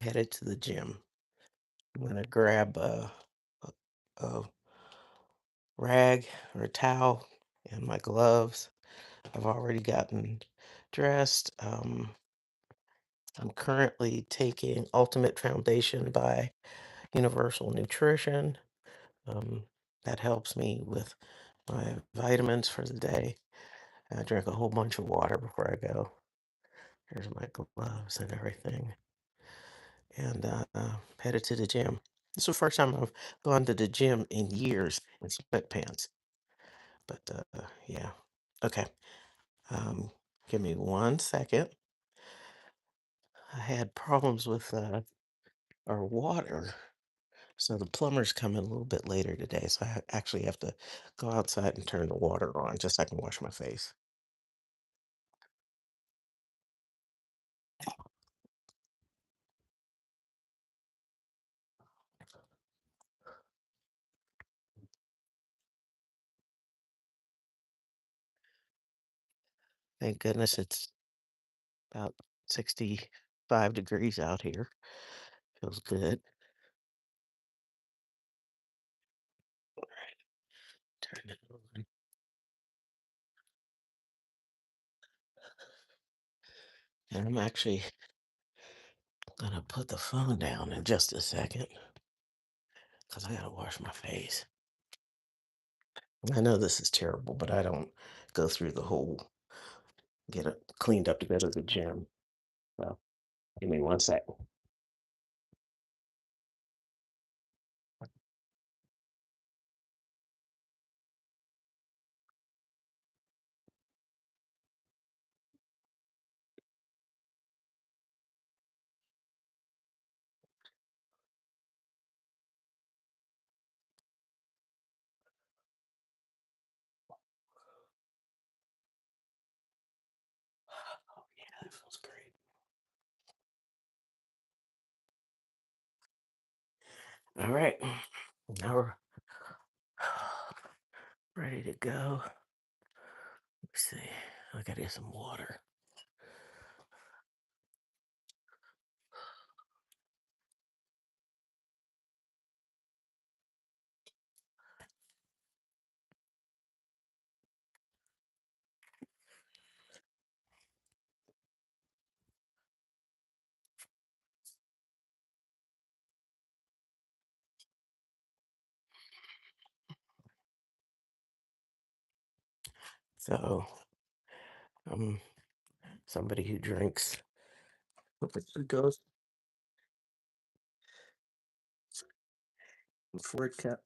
headed to the gym. I'm gonna grab a, a rag or a towel and my gloves. I've already gotten dressed. I'm currently taking Ultimate Foundation by Universal Nutrition. Um, that helps me with my vitamins for the day. I drink a whole bunch of water before I go. Here's my gloves and everything. And headed to the gym. This is the first time I've gone to the gym in years in sweatpants. But yeah. Okay. Um, Give me 1 second. I had problems with our water. So the plumber's coming a little bit later today. So I actually have to go outside and turn the water on just so I can wash my face. Thank goodness it's about 65 degrees out here. Feels good. Turn it on. And I'm actually gonna put the phone down in just a second because I gotta wash my face. I know this is terrible, but I don't go through the whole get it cleaned up to go to the gym. So give me 1 second. Oh yeah, that feels great. All right, now we're ready to go. Let's see. I gotta get some water. So I'm somebody who drinks who goes Ford cup.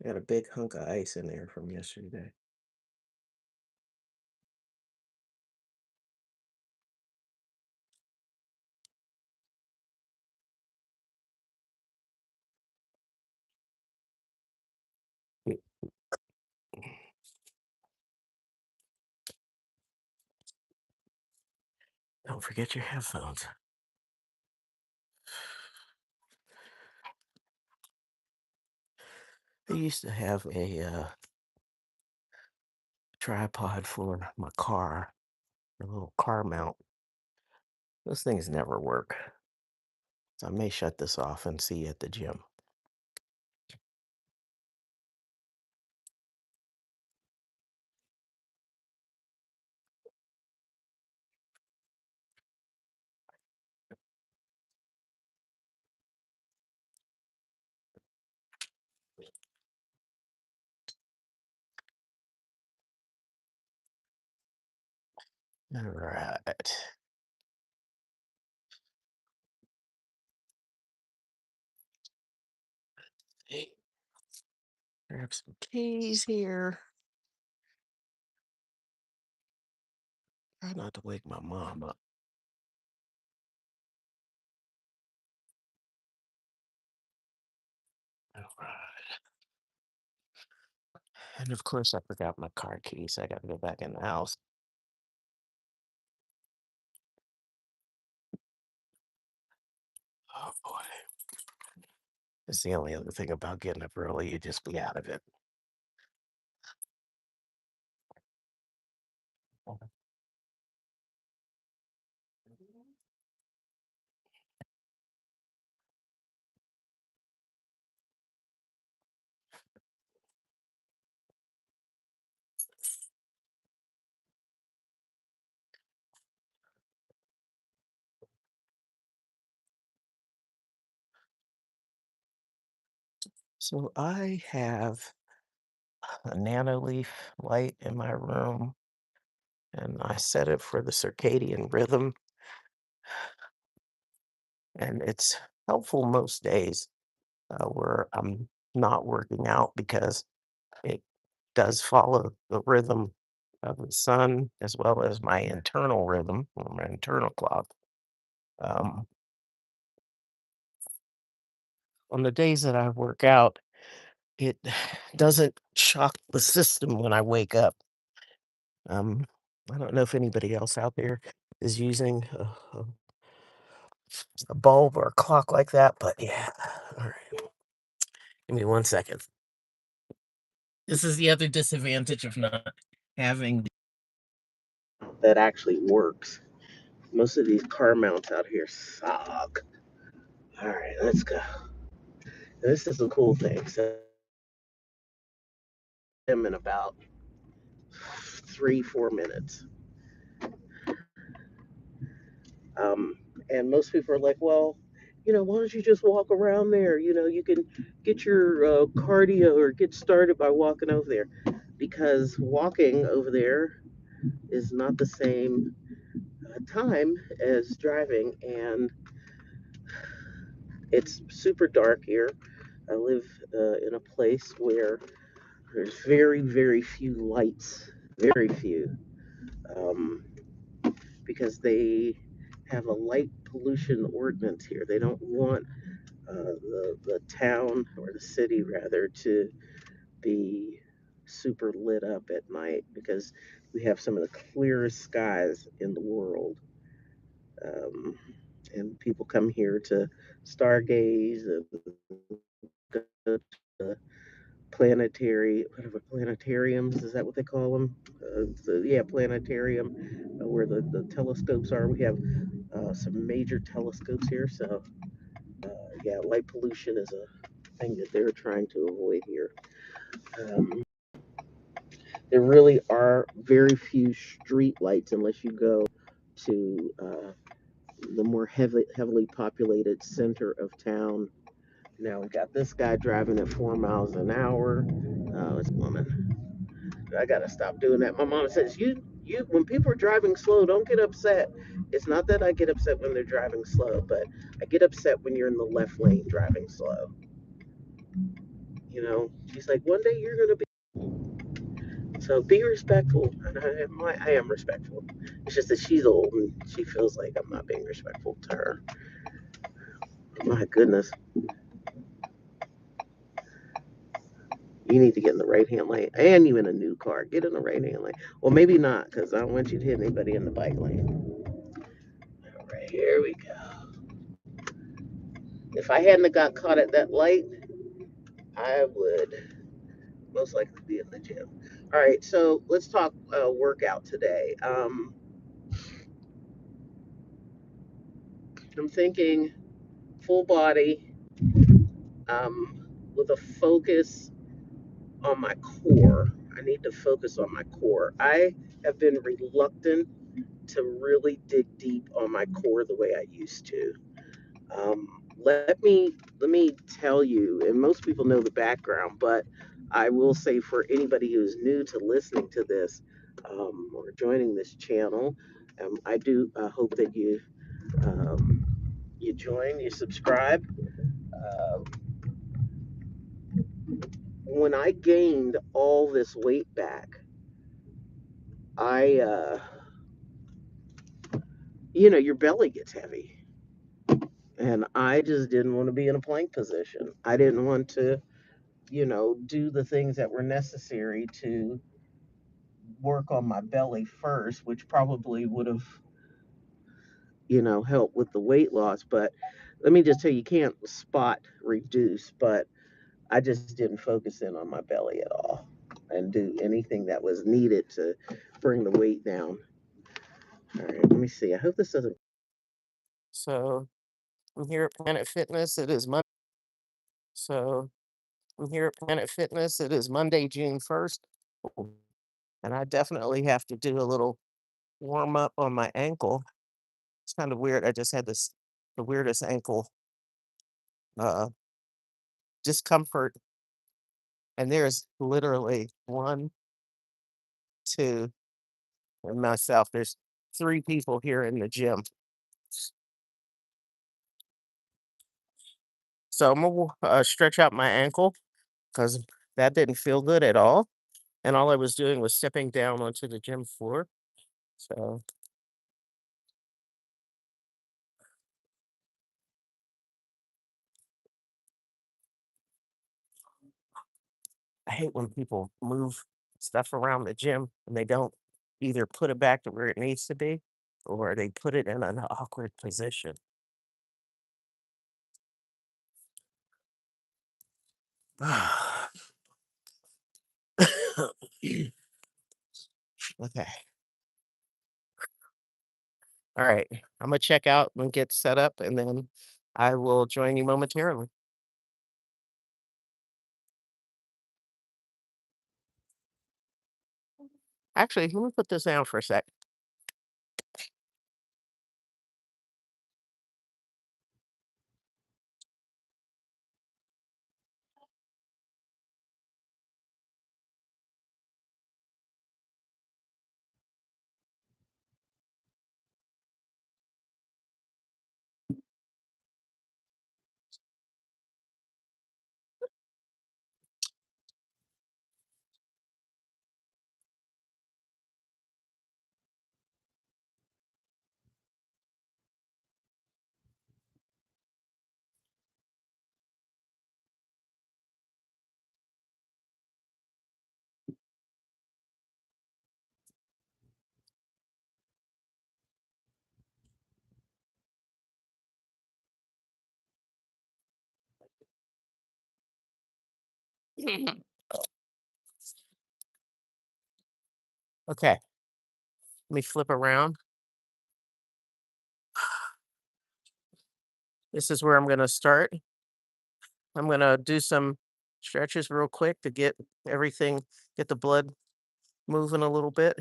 I got a big hunk of ice in there from yesterday. Mm, don't forget your headphones. I used to have a tripod for my car, a little car mount. Those things never work. So I may shut this off and see you at the gym. All right. Hey, grab some keys here. Try not to wake my mom up. All right. And of course, I forgot my car keys. I got to go back in the house. Oh boy. It's the only other thing about getting up early, you just be out of it. So I have a nano leaf light in my room, and I set it for the circadian rhythm, and it's helpful most days where I'm not working out because it does follow the rhythm of the sun as well as my internal rhythm or my internal clock. Um, on the days that I work out, it doesn't shock the system when I wake up. Um, I don't know if anybody else out there is using a bulb or a clock like that, but yeah. All right, give me 1 second. This is the other disadvantage of not having that actually works. Most of these car mounts out here suck. All right, let's go. This is a cool thing. So I'm in about 3, 4 minutes. Um, and most people are like, well, why don't you just walk around there? You can get your cardio or get started by walking over there. Because walking over there is not the same time as driving, and it's super dark here. I live in a place where there's very, very few lights, very few, um, because they have a light pollution ordinance here. They don't want the town or the city rather to be super lit up at night because we have some of the clearest skies in the world. Um, and people come here to stargaze and go to the whatever planetariums, is that what they call them? Yeah, planetarium, where the telescopes are. We have some major telescopes here. So, yeah, light pollution is a thing that they're trying to avoid here. Um, there really are very few street lights unless you go to the more heavily populated center of town. Now we got this guy driving at 4 miles an hour. It's a woman. I gotta stop doing that. My mom says, you, when people are driving slow, don't get upset. It's not that I get upset when they're driving slow, but I get upset when you're in the left lane driving slow. She's like, one day you're gonna be. So be respectful, and I am respectful. It's just that she's old and she feels like I'm not being respectful to her. My goodness, you need to get in the right hand lane, and you in a new car, get in the right hand lane. Well, maybe not, because I don't want you to hit anybody in the bike lane. All right, here we go. If I hadn't have got caught at that light, I would most likely be in the gym. All right, so let's talk workout today. I'm thinking full body, with a focus on my core. I need to focus on my core. I have been reluctant to really dig deep on my core the way I used to. Let me tell you, and most people know the background, but I will say for anybody who's new to listening to this or joining this channel, I do hope that um, you join, you subscribe. Uh, when I gained all this weight back, I your belly gets heavy. And I just didn't want to be in a plank position. I didn't want to, do the things that were necessary to work on my belly first, which probably would have, helped with the weight loss. But let me just tell you, you can't spot reduce, but I just didn't focus in on my belly at all and do anything that was needed to bring the weight down. All right, let me see. I hope this doesn't. So I'm here at Planet Fitness. It is Monday. So I'm here at Planet Fitness. It is Monday, June 1st. And I definitely have to do a little warm up on my ankle. It's kind of weird. I just had the weirdest ankle uh, discomfort. And there's literally one, two, and myself. There's three people here in the gym. So I'm gonna stretch out my ankle because that didn't feel good at all. And all I was doing was stepping down onto the gym floor. So I hate when people move stuff around the gym and they don't either put it back to where it needs to be or they put it in an awkward position. Okay. All right. I'm gonna check out and get set up and then I will join you momentarily. Actually, let me put this down for a sec. Okay. Let me flip around. This is where I'm gonna start. I'm gonna do some stretches real quick to get everything, get the blood moving a little bit.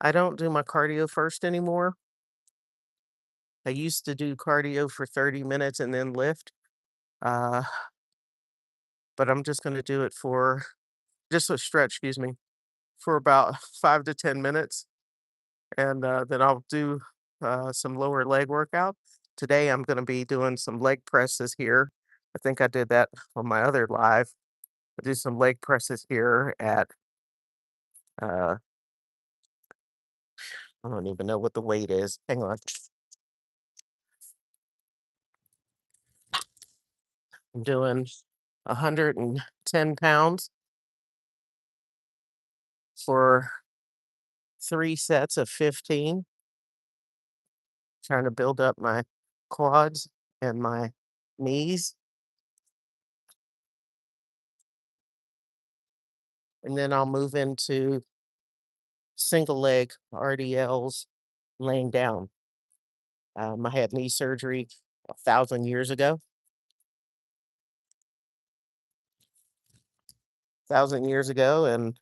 I don't do my cardio first anymore. I used to do cardio for 30 minutes and then lift. Uh, but I'm just gonna do it for just a stretch, excuse me, for about 5 to 10 minutes. And then I'll do some lower leg workout. Today I'm gonna be doing some leg presses here. I think I did that on my other live. I do some leg presses here at uh I don't even know what the weight is. Hang on. I'm doing 110 pounds for 3 sets of 15, trying to build up my quads and my knees. And then I'll move into single leg RDLs laying down. I had knee surgery 1,000 years ago. 1,000 years ago, and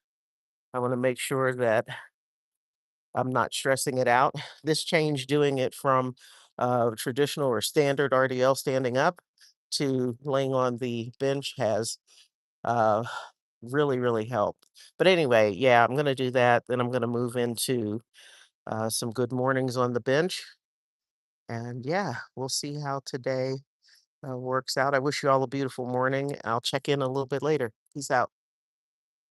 I want to make sure that I'm not stressing it out. This change doing it from traditional or standard RDL standing up to laying on the bench has uh, really, really helped. But anyway, yeah, I'm going to do that. Then I'm going to move into some good mornings on the bench. And yeah, we'll see how today works out. I wish you all a beautiful morning. I'll check in a little bit later. Peace out.